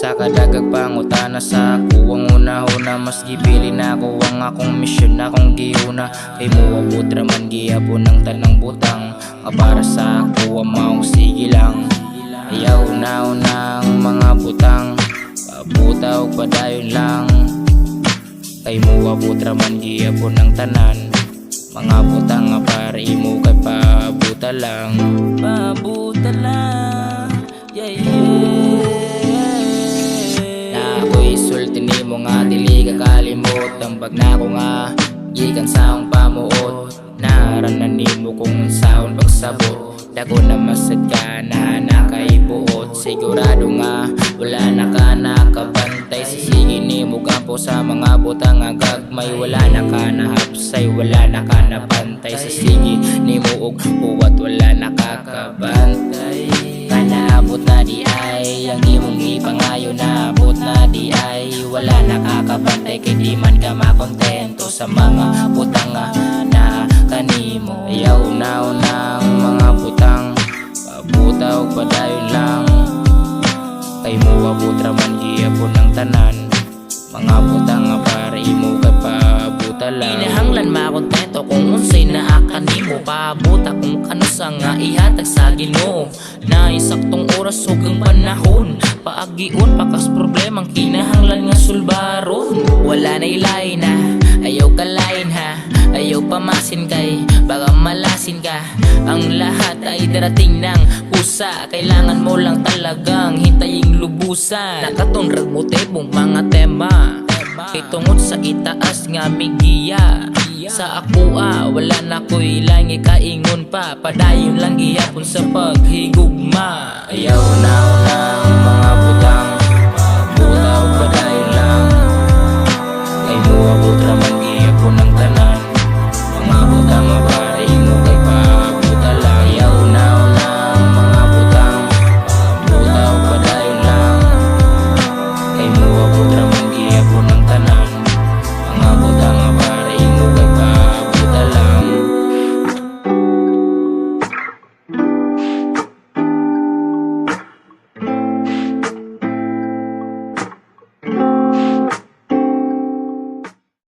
Sa kadagag pangutana sa ako ang una-una, mas gibilin ako ang akong misyon akong giuna. Kay mo abutra man gihapon ng tanang butang, nga para sa ako ang maong sige lang. Ayaw na ang mga butang, pabuta o padayon lang. Kay mo abutra man gihapon ng tanan, mga butang nga para imo kay pabuta lang. Pabuta lang, yeah. Sulti ni mo nga dili kakalimot, ang bag na ko nga gikan sa akong pamuot. Naranan ni mo kung saon pagsabot, dako na masad ka na nakaibuot. Sigurado nga wala na ka nakabantay, sisigi ni mo kampo sa mga butang nga gagmay. Wala na ka nahapsay, wala na ka napantay, sisigi ni mo og buwat wala nakakabantay. Kanaabot na di ay ang imong ipangayo, naabot na di ay wala nakakabantay. Kay di man ka makontento sa mga butang na kanimo. Ayaw na ang mga butang, pabuta o padayon lang. Kay mo abutra man gihapon ng tanan, mga butang nga para imo kay pabuta lang. Inahanglan makontento kung unsay naa kanimo, pabuta kung kano sa nga ihatag sa Ginoo. Na isaktong oras ug ang panahon, paagiun pakas problemang kinahanglan nga sulbaron. Wala na ilay na, ayaw kalain ha, ayaw pamasin kay baka malasin ka. Ang lahat ay darating ng kusa, kailangan mo lang talagang hintayin lubusan. Nakatunrag mo tebong mga tema, kay tungod sa itaas nga migiya. Sa ako wala na ko'y langi kaingon pa, padayon lang gihapon sa paghigugma. Ayaw na ang mga butang, pabuta o padayon lang. Kay mo abutra